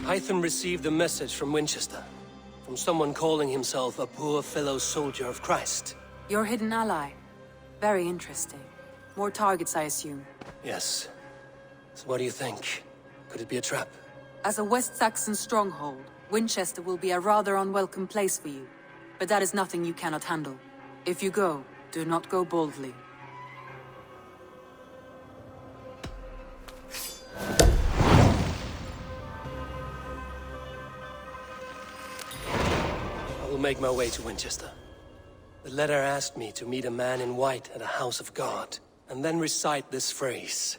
Hytham received a message from Winchester. From someone calling himself a poor fellow soldier of Christ. Your hidden ally. Very interesting. More targets, I assume. Yes. So what do you think? Could it be a trap? As a West Saxon stronghold, Winchester will be a rather unwelcome place for you. But that is nothing you cannot handle. If you go, do not go boldly. I will make my way to Winchester. The letter asked me to meet a man in white at a house of God, and then recite this phrase.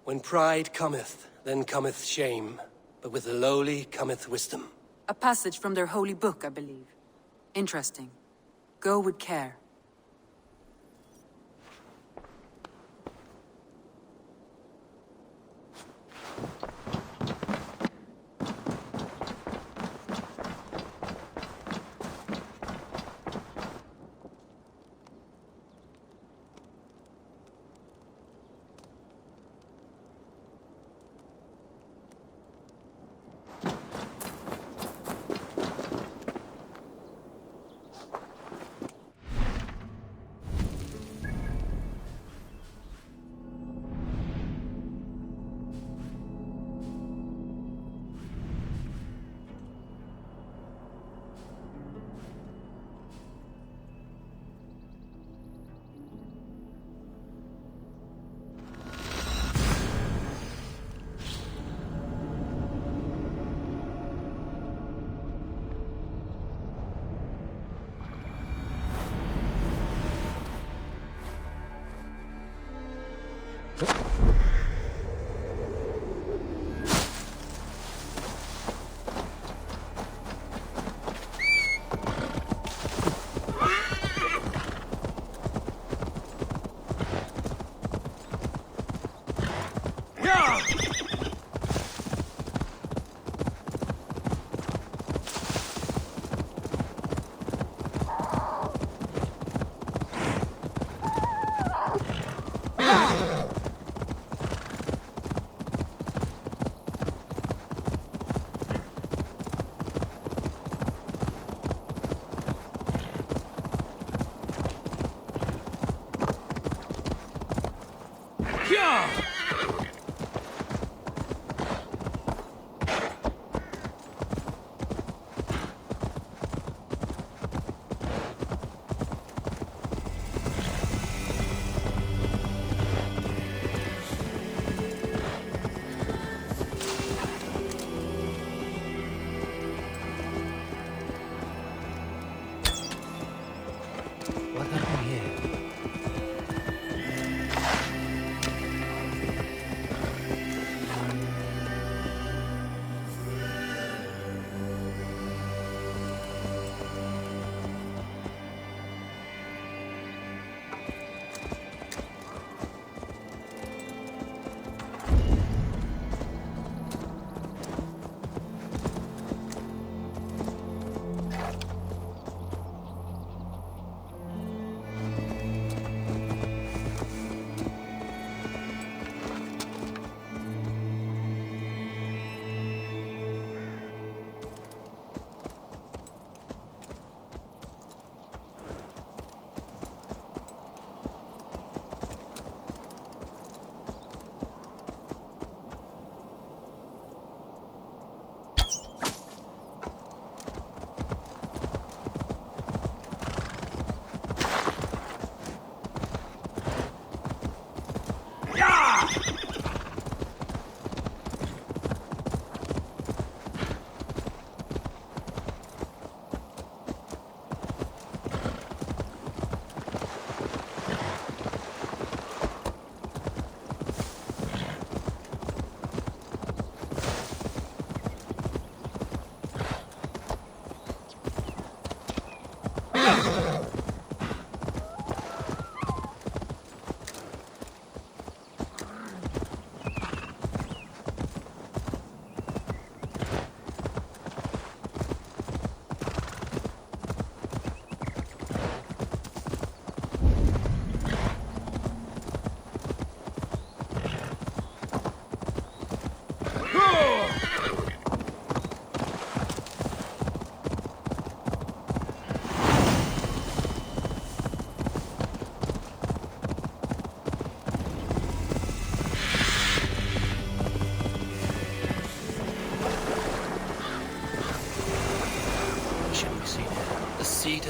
When pride cometh, then cometh shame, but with the lowly cometh wisdom. A passage from their holy book, I believe. Interesting. Go with care.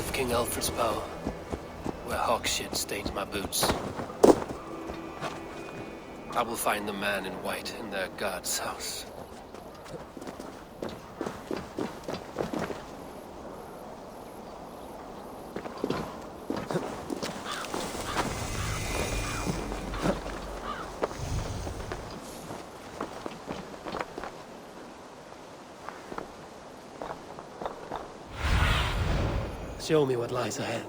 of King Alfred's power, where hawk shit stains my boots. I will find the man in white in their god's house. Show me what lies ahead.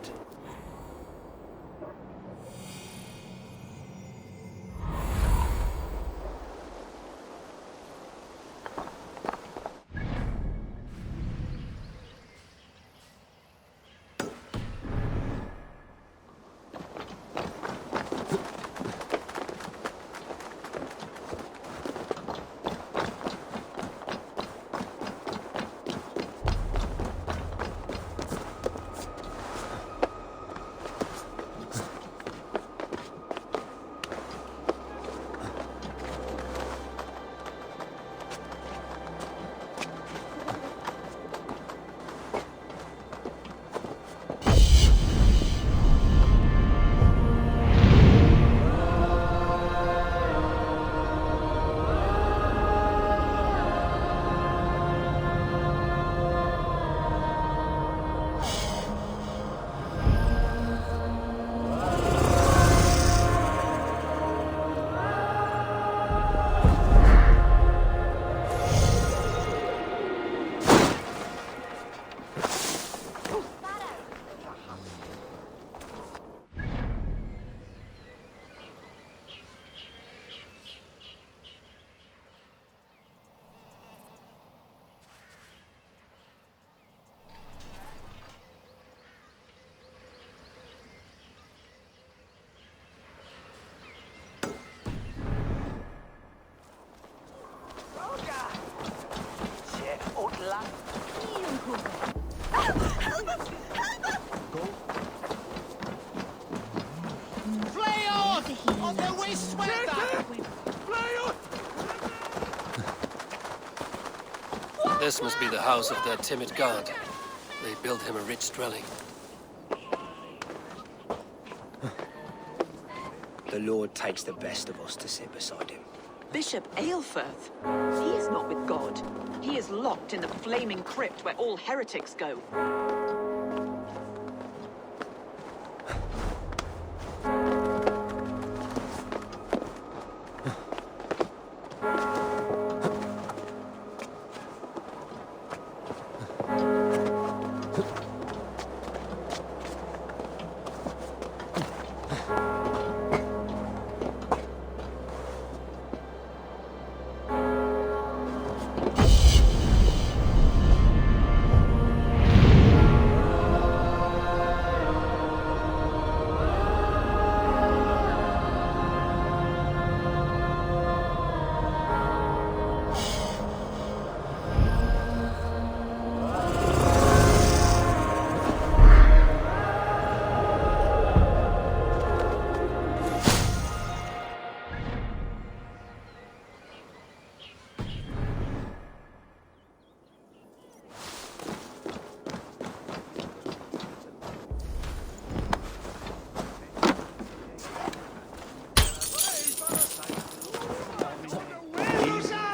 This must be the house of their timid god. They built him a rich dwelling. The Lord takes the best of us to sit beside him. Bishop Aelfirth? He is not with God. He is locked in the flaming crypt where all heretics go.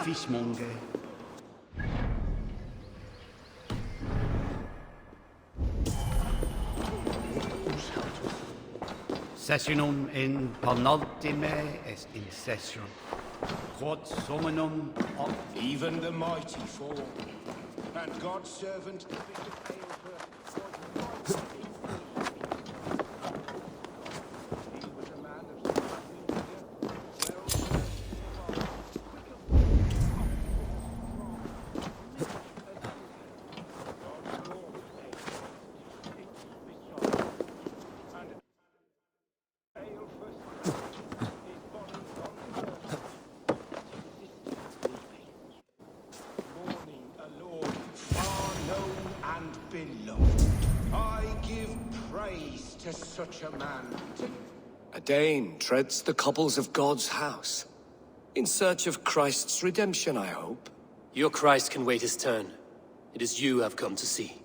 Fishmonger. Sessionum in penultime est in session. Quod summonum op. Even the mighty fall, and God's servant Bishop Aelfirth. He was a man of to such a man. A Dane treads the cobbles of God's house. In search of Christ's redemption, I hope. Your Christ can wait his turn. It is you I've come to see.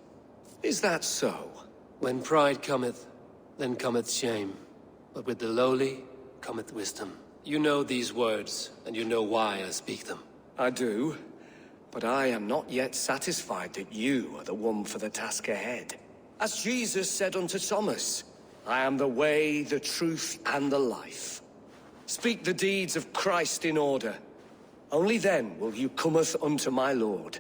Is that so? When pride cometh, then cometh shame. But with the lowly cometh wisdom. You know these words, and you know why I speak them. I do, but I am not yet satisfied that you are the one for the task ahead. As Jesus said unto Thomas, I am the way, the truth, and the life. Speak the deeds of Christ in order. Only then will you cometh unto my Lord.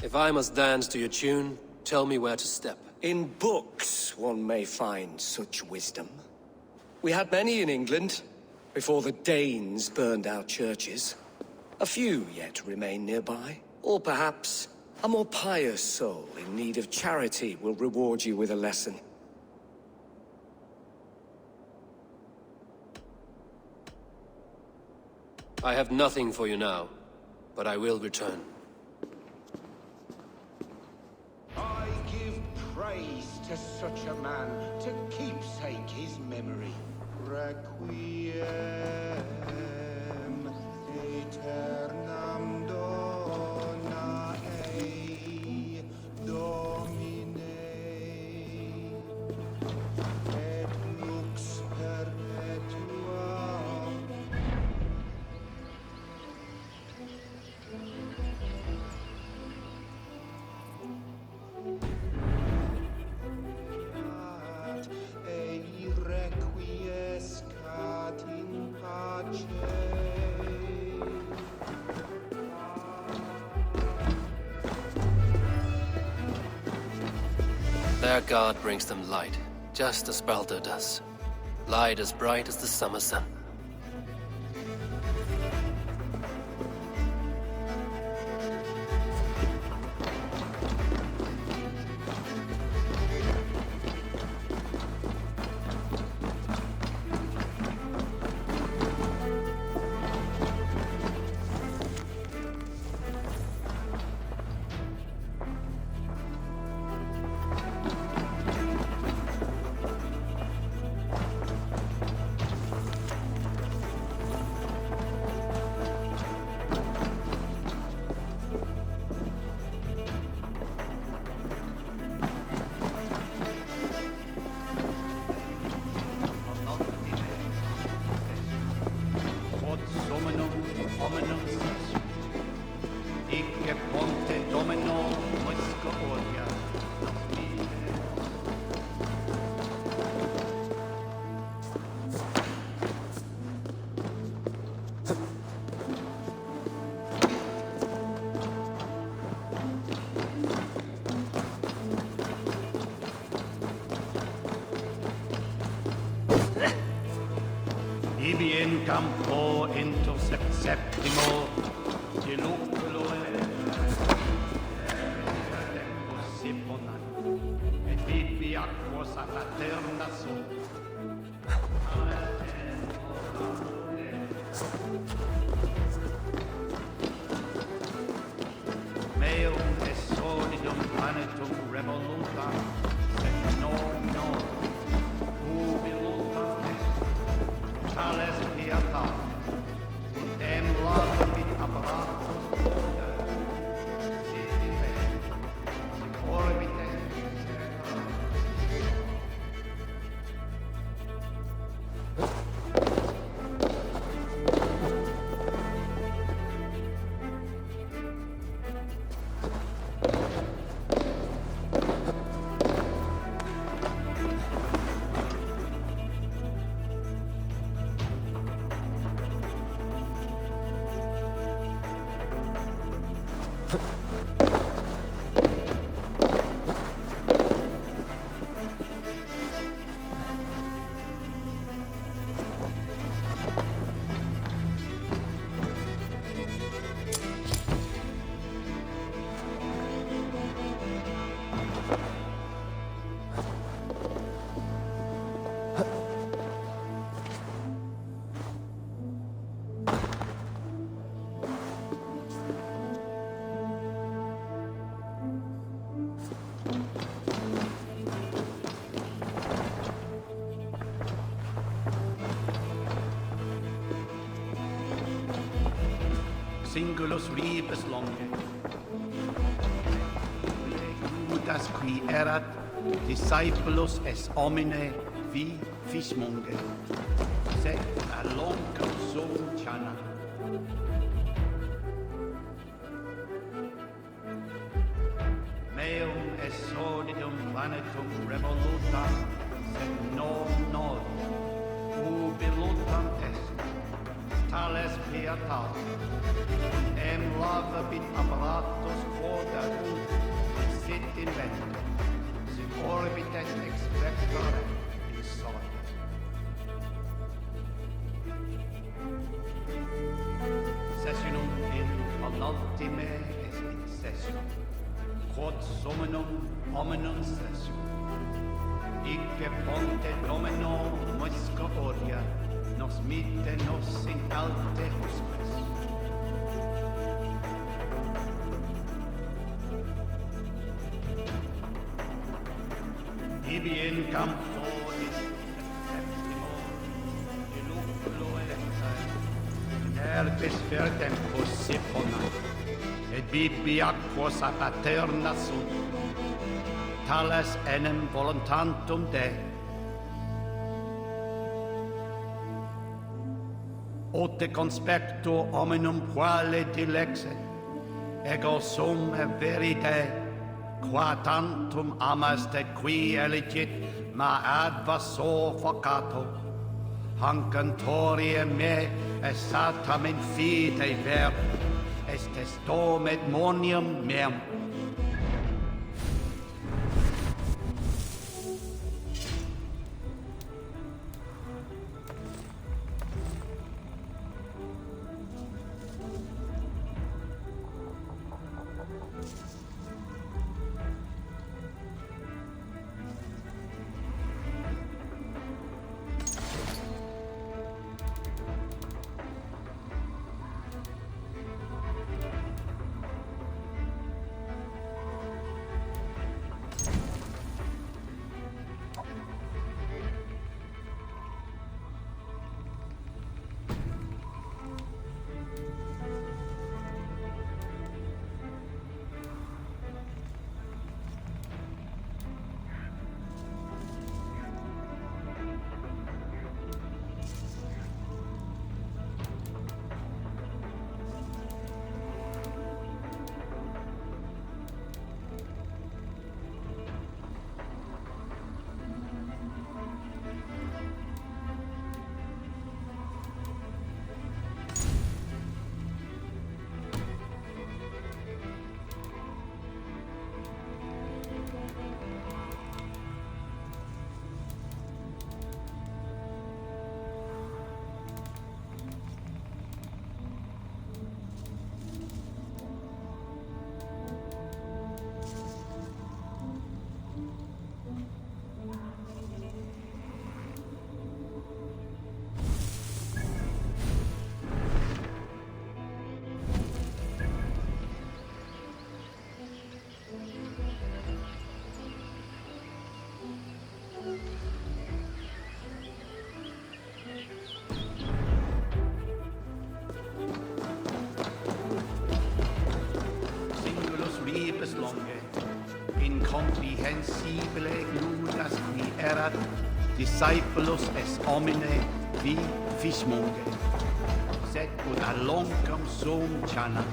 If I must dance to your tune, tell me where to step. In books one may find such wisdom. We had many in England, before the Danes burned our churches. A few yet remain nearby. Or perhaps a more pious soul in need of charity will reward you with a lesson. I have nothing for you now, but I will return. I give praise to such a man, to keepsake his memory. Requiem aeternam dona ei, Domine, et lux perpetua. Ei requiescat in pace. Their god brings them light, just as Baldur does. Light as bright as the summer sun. Quod summum hominum sis. Icce ponte Domino musca oria. Ibi in campo septimo diluculo tempus siponat et bibi aquos a laterna sol. Meum est solidum planetum revoluta, sed non ubi multam est. Tales pietas, und em labit apparatus, orbite, Singulus Reeve longe. Judas qui erat, discipulus es homine vi fismonge. Sed alonca sum chana. Meum es sordidum planetum revolutam, sed non nod, ubilutam est, tales pietas, em lavabit apparatus quodarum, sit invento, sit orbites expectore in sort. Sessionum in penultime est in session. Quod summum hominum sessio. Icce ponte domino musca oria, nos mitte nos in alte hospes. Ibi in campo in septimo, iluculo electae, nervis per tempus siphonat. Et bibi aquos a paterna sunt, tales enem voluntantum Dei. Ote conspecto hominum quale dilexet, ego sum verite, qua tantum amaste qui eligit, ma advaso focato, hancantorie me esatam in fide verbo, est dom et monium meum. Incomprehensibile Judas qui erat, discipulus est homine vi fismonge, sed ut aloncam sum chana.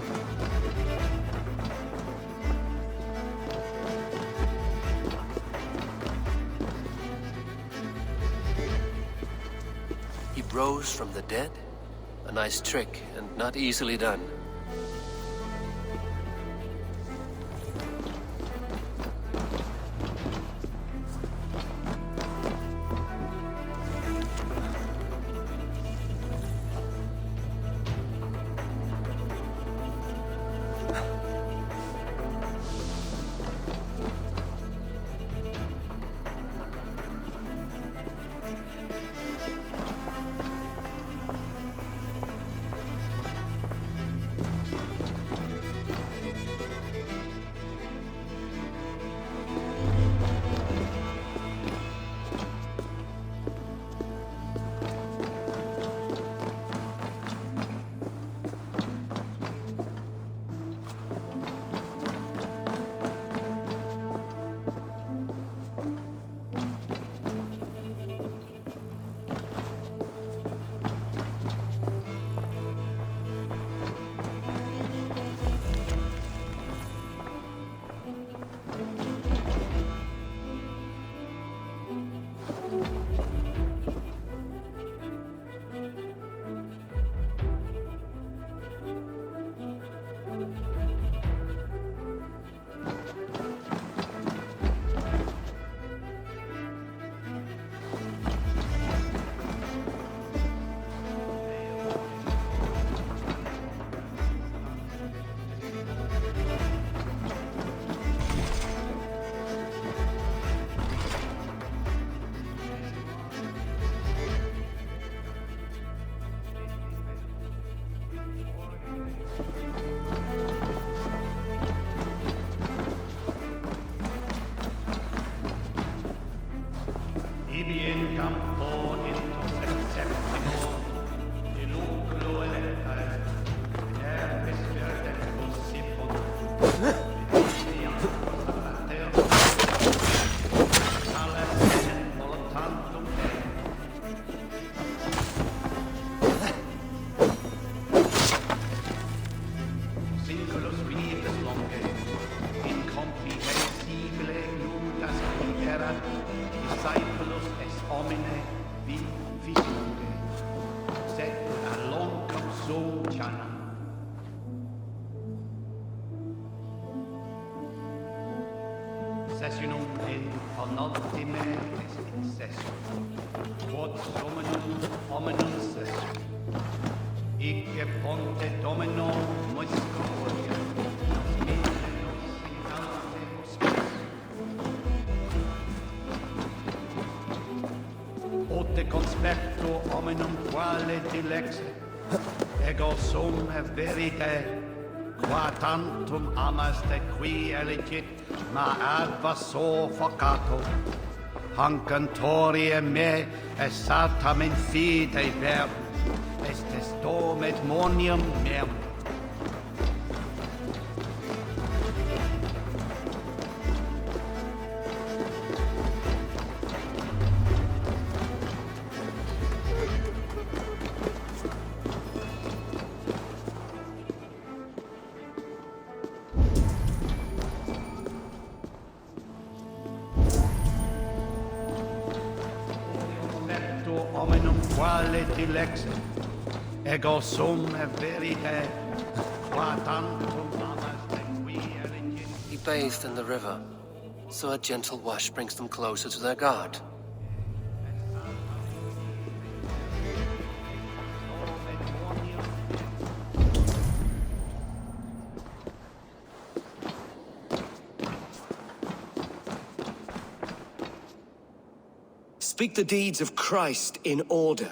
He rose from the dead? A nice trick, and not easily done. Singulos vives longe, incomprehensible nudas erat, discípulos es homine visionge, sed alloncam sum chanam. Sessionum in penultime est in session, quod dominum hominum session. Icke ponte domino moiscoria, nos in alte hospice. Ote conspecto hominum quale dilexit, ego sum verite, qua tantum amaste qui elegit, ma advaso focato. Hancantorie me esatam in fide verbum, estes domet monium meum. Specto hominum quale dilexit, ego sum verite, qua tantum amaste qui elegit. He bathed in the river, so a gentle wash brings them closer to their God. Speak the deeds of Christ in order.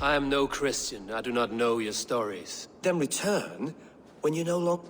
I am no Christian. I do not know your stories. Then return when you no longer...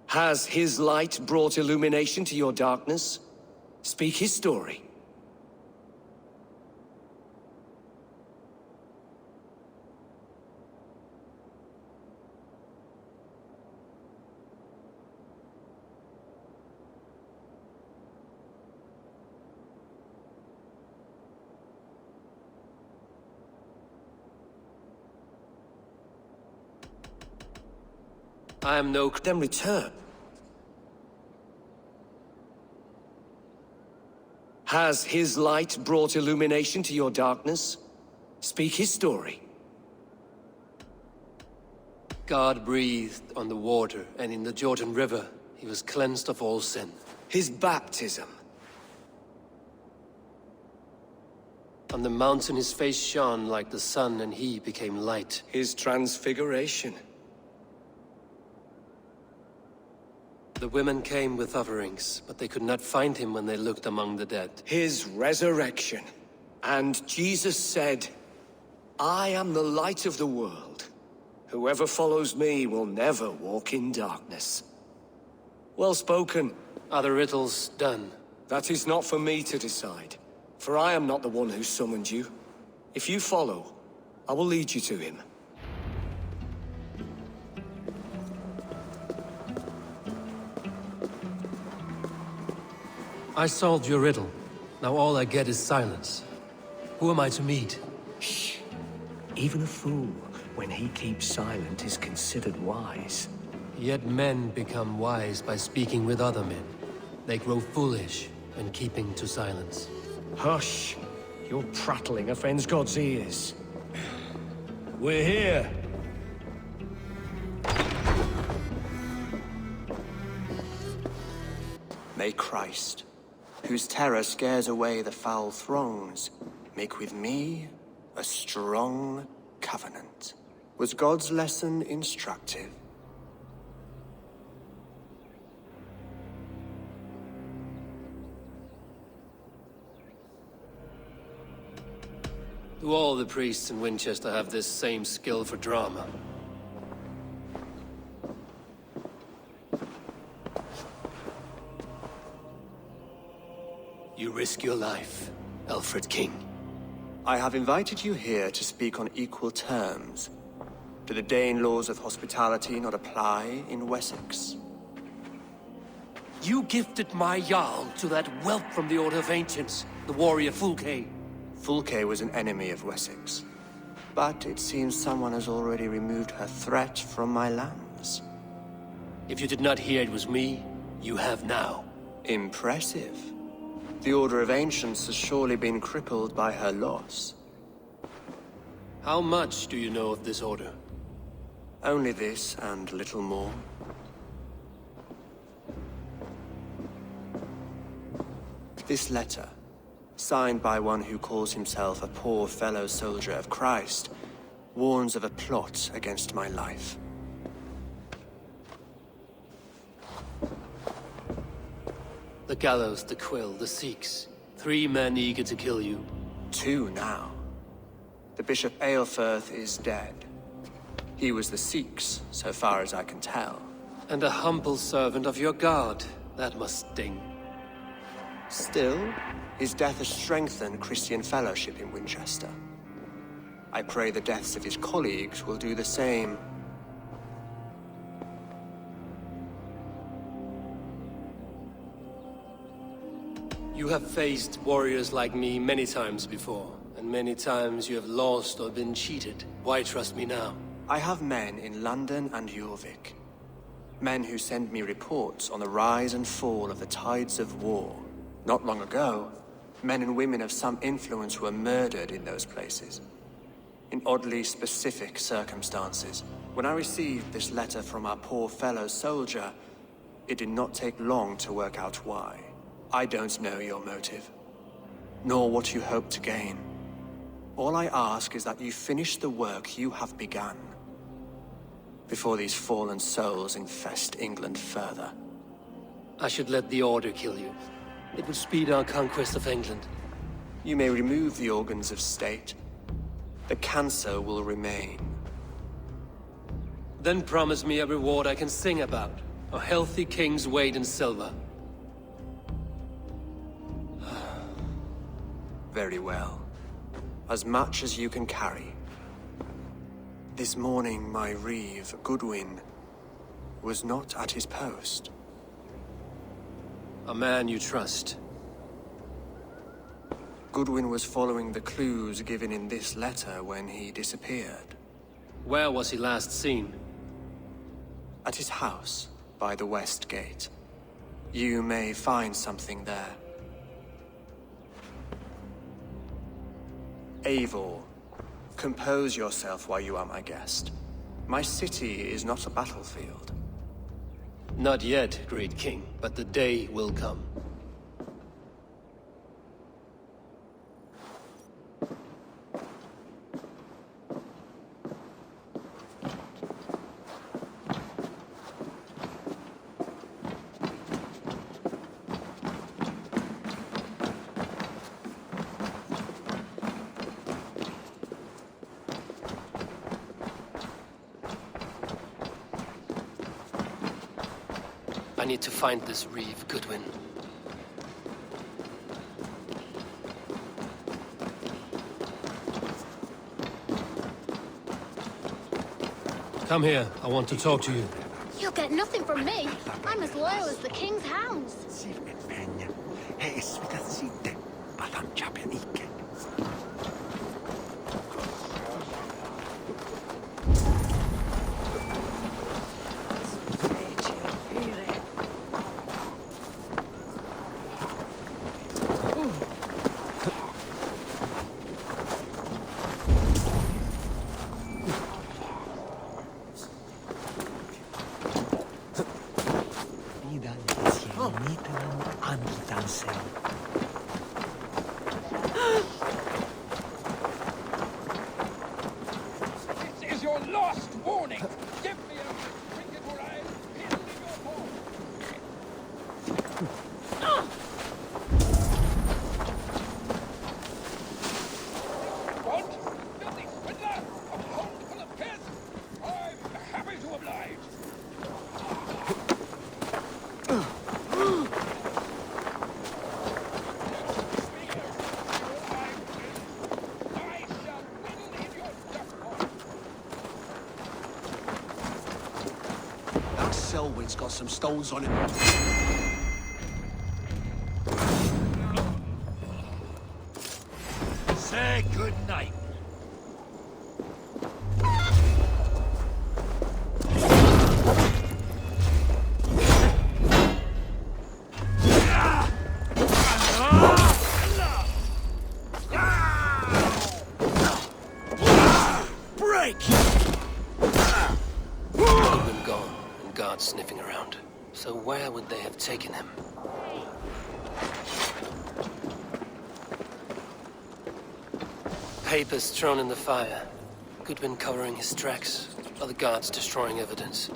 Has his light brought illumination to your darkness? Speak his story. I am no... Then return. Has his light brought illumination to your darkness? Speak his story. God breathed on the water, and in the Jordan River, he was cleansed of all sin. His baptism. On the mountain his face shone like the sun, and he became light. His transfiguration. The women came with offerings, but they could not find him when they looked among the dead. His resurrection. And Jesus said, I am the light of the world. Whoever follows me will never walk in darkness. Well spoken. Are the riddles done? That is not for me to decide, for I am not the one who summoned you. If you follow, I will lead you to him. I solved your riddle. Now all I get is silence. Who am I to meet? Shh. Even a fool, when he keeps silent, is considered wise. Yet men become wise by speaking with other men. They grow foolish when keeping to silence. Hush! Your prattling offends God's ears. We're here. May Christ, whose terror scares away the foul throngs, make with me a strong covenant. Was God's lesson instructive? Do all the priests in Winchester have this same skill for drama? You risk your life, Alfred King. I have invited you here to speak on equal terms. Do the Dane laws of hospitality not apply in Wessex? You gifted my Jarl to that whelp from the Order of Ancients, the warrior Fulke. Fulke was an enemy of Wessex. But it seems someone has already removed her threat from my lands. If you did not hear it was me, you have now. Impressive. The Order of Ancients has surely been crippled by her loss. How much do you know of this order? Only this and little more. This letter, signed by one who calls himself a poor fellow soldier of Christ, warns of a plot against my life. The gallows, the quill, the Sikhs. 3 men eager to kill you. 2 now. The Bishop Aelfirth is dead. He was the Sikhs, so far as I can tell. And a humble servant of your god. That must sting. Still, his death has strengthened Christian fellowship in Winchester. I pray the deaths of his colleagues will do the same. You have faced warriors like me many times before, and many times you have lost or been cheated. Why trust me now? I have men in London and Jorvik. Men who send me reports on the rise and fall of the tides of war. Not long ago, men and women of some influence were murdered in those places. In oddly specific circumstances. When I received this letter from our poor fellow soldier, it did not take long to work out why. I don't know your motive, nor what you hope to gain. All I ask is that you finish the work you have begun, before these fallen souls infest England further. I should let the Order kill you. It would speed our conquest of England. You may remove the organs of state. The cancer will remain. Then promise me a reward I can sing about. A healthy king's weight in silver. Very well. As much as you can carry. This morning, my Reeve, Goodwin, was not at his post. A man you trust. Goodwin was following the clues given in this letter when he disappeared. Where was he last seen? At his house, by the West Gate. You may find something there. Eivor, compose yourself while you are my guest. My city is not a battlefield. Not yet, great king, but the day will come. I need to find this Reeve, Goodwin. Come here. I want to talk to you. You'll get nothing from me. I'm as loyal as the king's hounds. This is your last warning! Give me a trinket or I'll pin in your paw! What? Filthy swindler! A hold full of piss! I'm happy to oblige! I shall whittle in your dustpot! That Selwyn's got some stones on him. Say good night. Goodwin gone, and guards sniffing around. So where would they have taken him? Papers thrown in the fire. Goodwin covering his tracks. Other guards destroying evidence.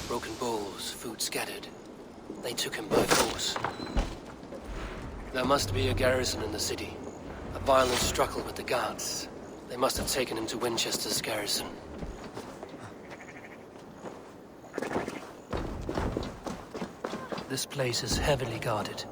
Broken bowls, food scattered. They took him by force. There must be a garrison in the city. A violent struggle with the guards. They must have taken him to Winchester's garrison. This place is heavily guarded.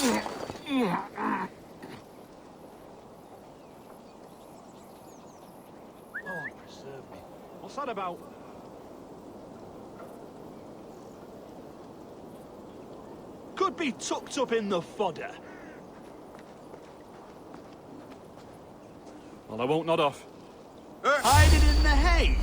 Lord, preserve me. What's that about? Could be tucked up in the fodder. Well, I won't nod off. Hide it in the hay!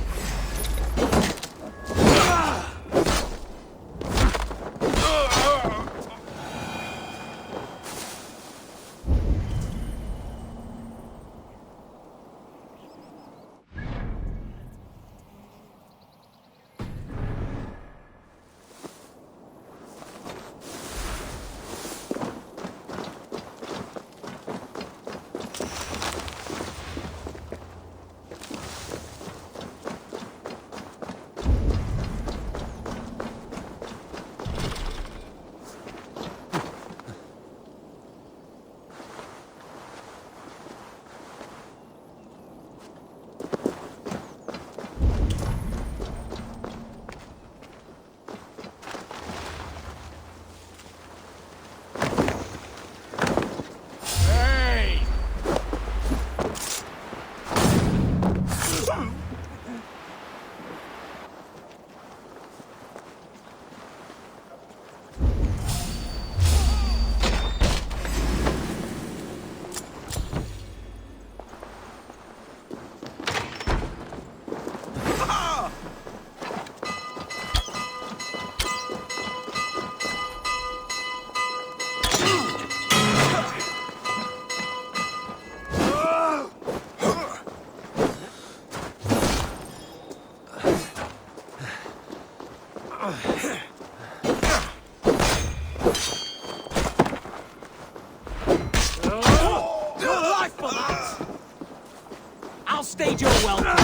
I'll stage your welcome.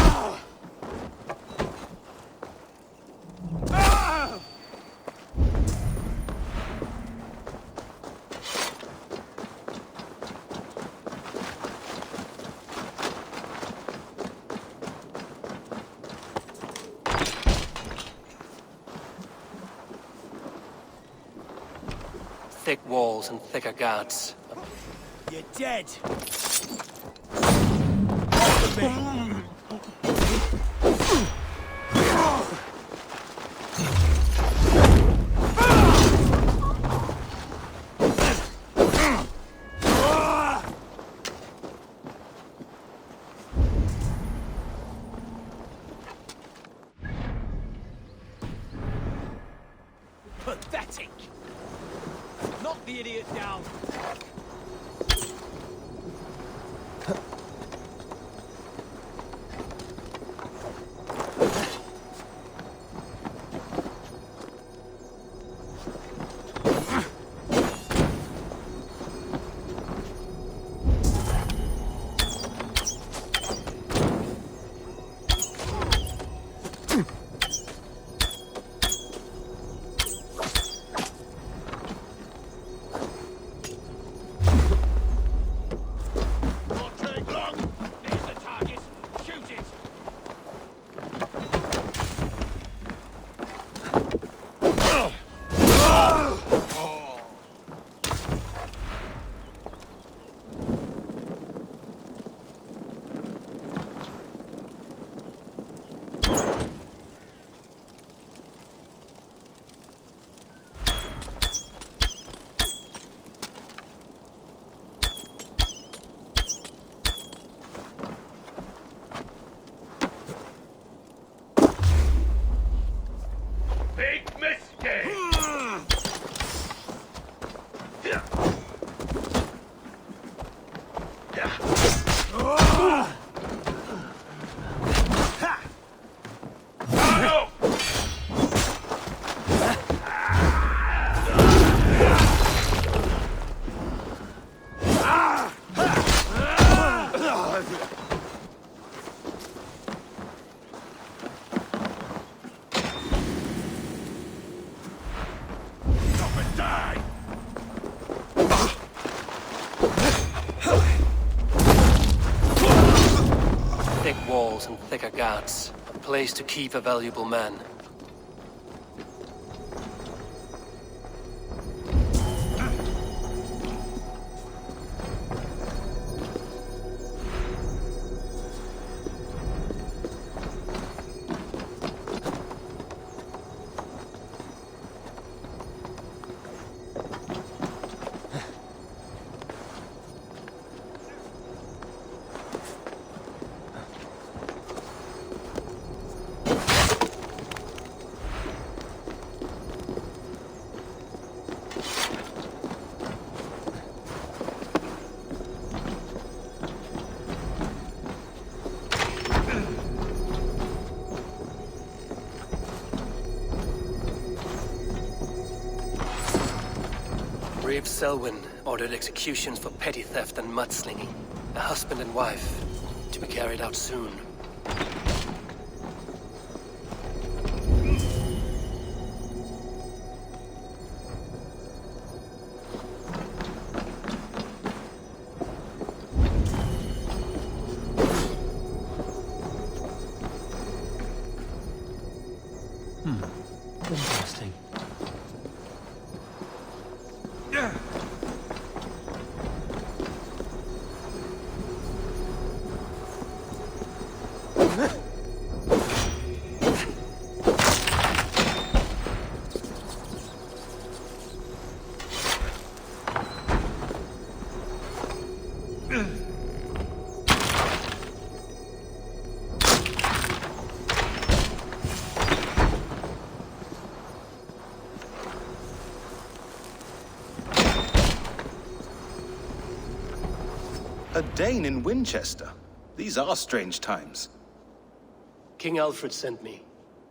Thick walls and thicker guards. You're dead. Pathetic! Knock the idiot down! Thick walls and thicker guards. A place to keep a valuable man. Reeve Selwyn ordered executions for petty theft and mudslinging. A husband and wife, to be carried out soon. Interesting. A Dane in Winchester? These are strange times. King Alfred sent me,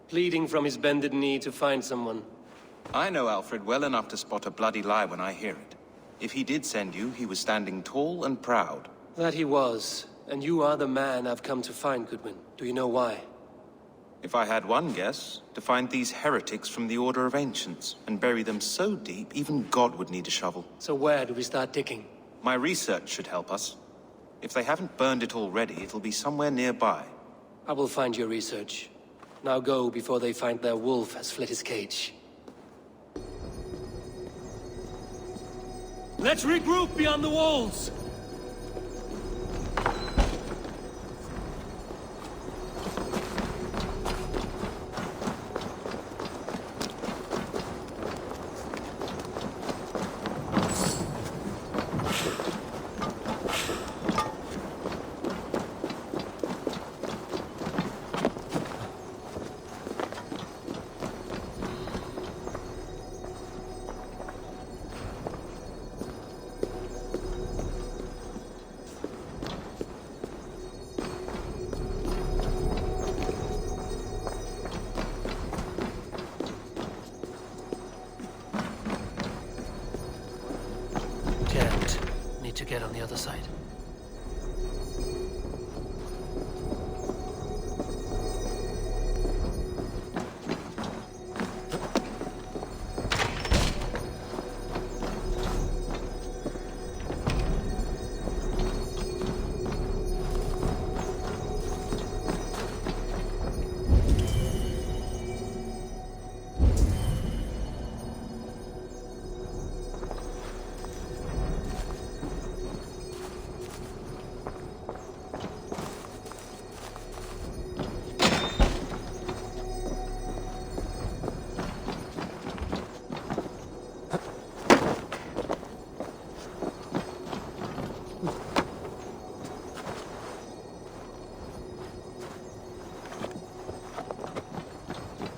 pleading from his bended knee to find someone. I know Alfred well enough to spot a bloody lie when I hear it. If he did send you, he was standing tall and proud. That he was, and you are the man I've come to find, Goodwin. Do you know why? If I had one guess, to find these heretics from the Order of Ancients, and bury them so deep, even God would need a shovel. So where do we start digging? My research should help us. If they haven't burned it already, it'll be somewhere nearby. I will find your research. Now go before they find their wolf has fled his cage. Let's regroup beyond the walls! Need to get on the other side.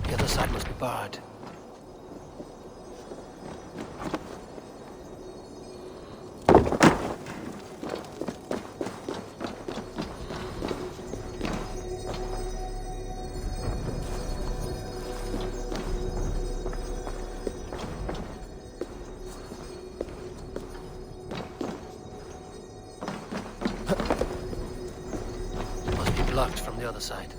The other side must be barred. Must be blocked from the other side.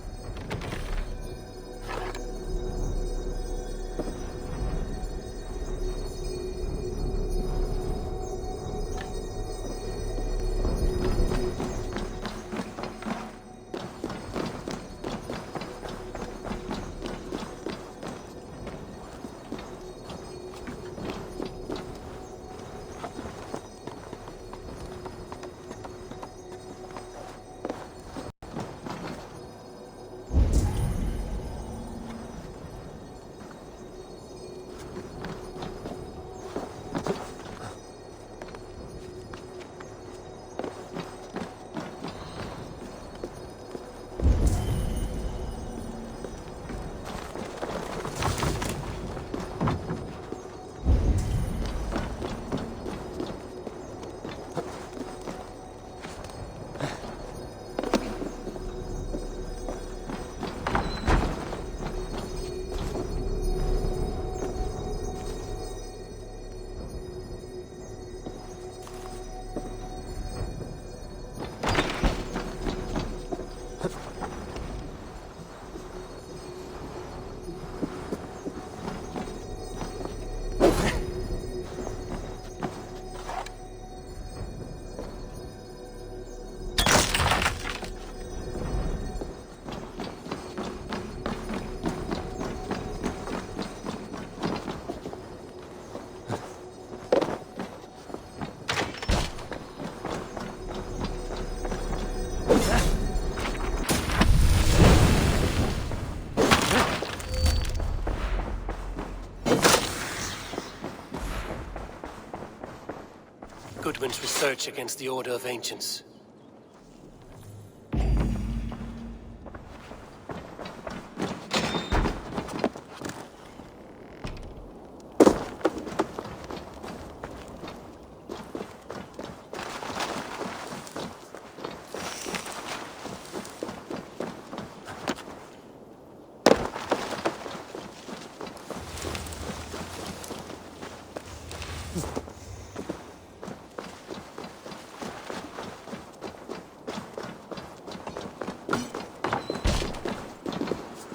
Goodwin's research against the Order of Ancients.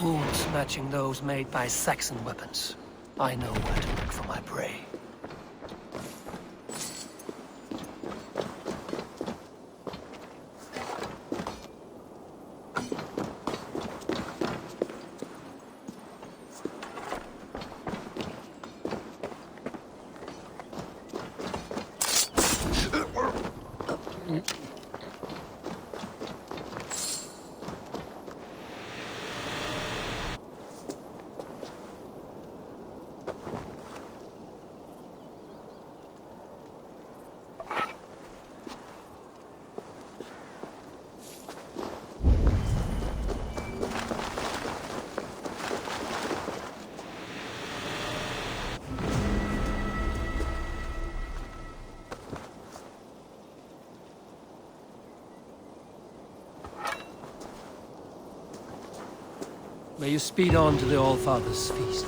Wounds matching those made by Saxon weapons. I know where to look for my prey. May you speed on to the All-Father's feast.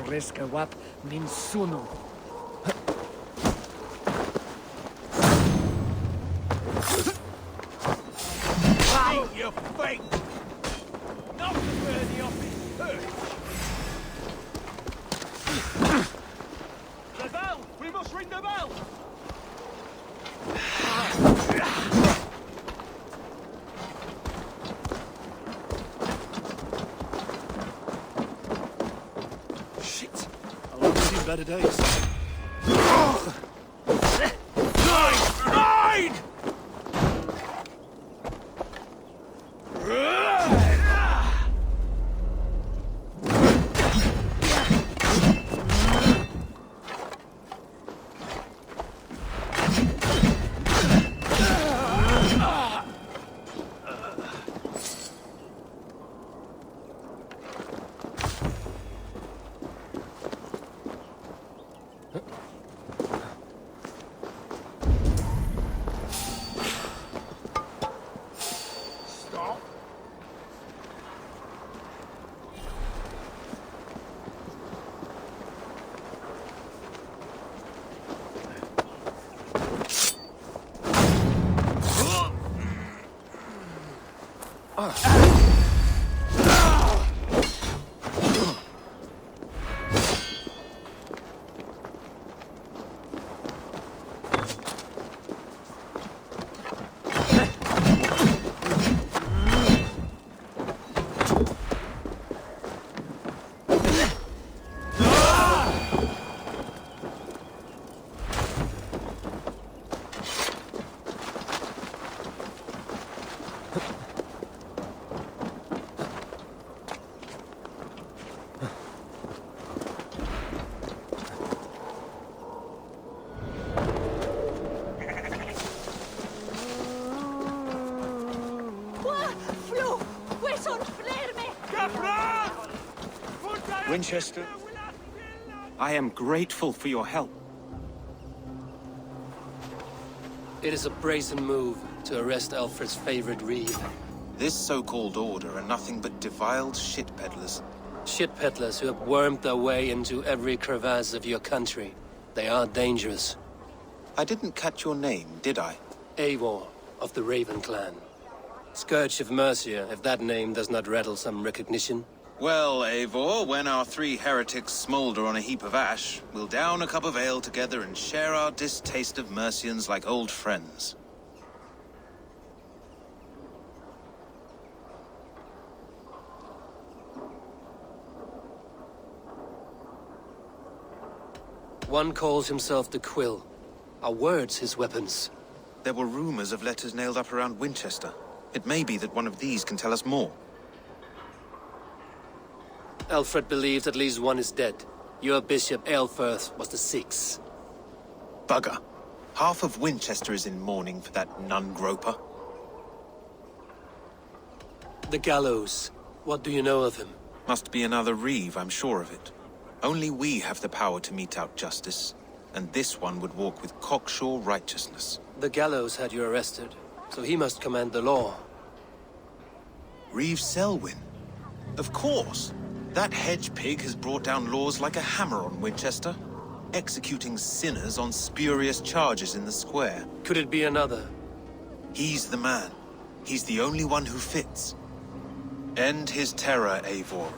Riska wap min sunu. Hey, you fake! Not to burn the office first! The bell! We must ring the bell! Better days. Nine! Winchester? I am grateful for your help. It is a brazen move to arrest Alfred's favorite Reeve. This so-called order are nothing but defiled shit peddlers. Shit peddlers who have wormed their way into every crevasse of your country. They are dangerous. I didn't catch your name, did I? Eivor, of the Raven clan. Scourge of Mercia, if that name does not rattle some recognition. Well, Eivor, when our 3 heretics smolder on a heap of ash, we'll down a cup of ale together and share our distaste of Mercians like old friends. One calls himself the Quill. Are words his weapons? There were rumors of letters nailed up around Winchester. It may be that one of these can tell us more. Alfred believes at least one is dead. Your bishop, Aelfirth, was the 6th. Bugger. Half of Winchester is in mourning for that nun-groper. The gallows. What do you know of him? Must be another Reeve, I'm sure of it. Only we have the power to mete out justice, and this one would walk with cocksure righteousness. The gallows had you arrested, so he must command the law. Reeve Selwyn? Of course! That hedge pig has brought down laws like a hammer on Winchester, executing sinners on spurious charges in the square. Could it be another? He's the man. He's the only one who fits. End his terror, Eivor.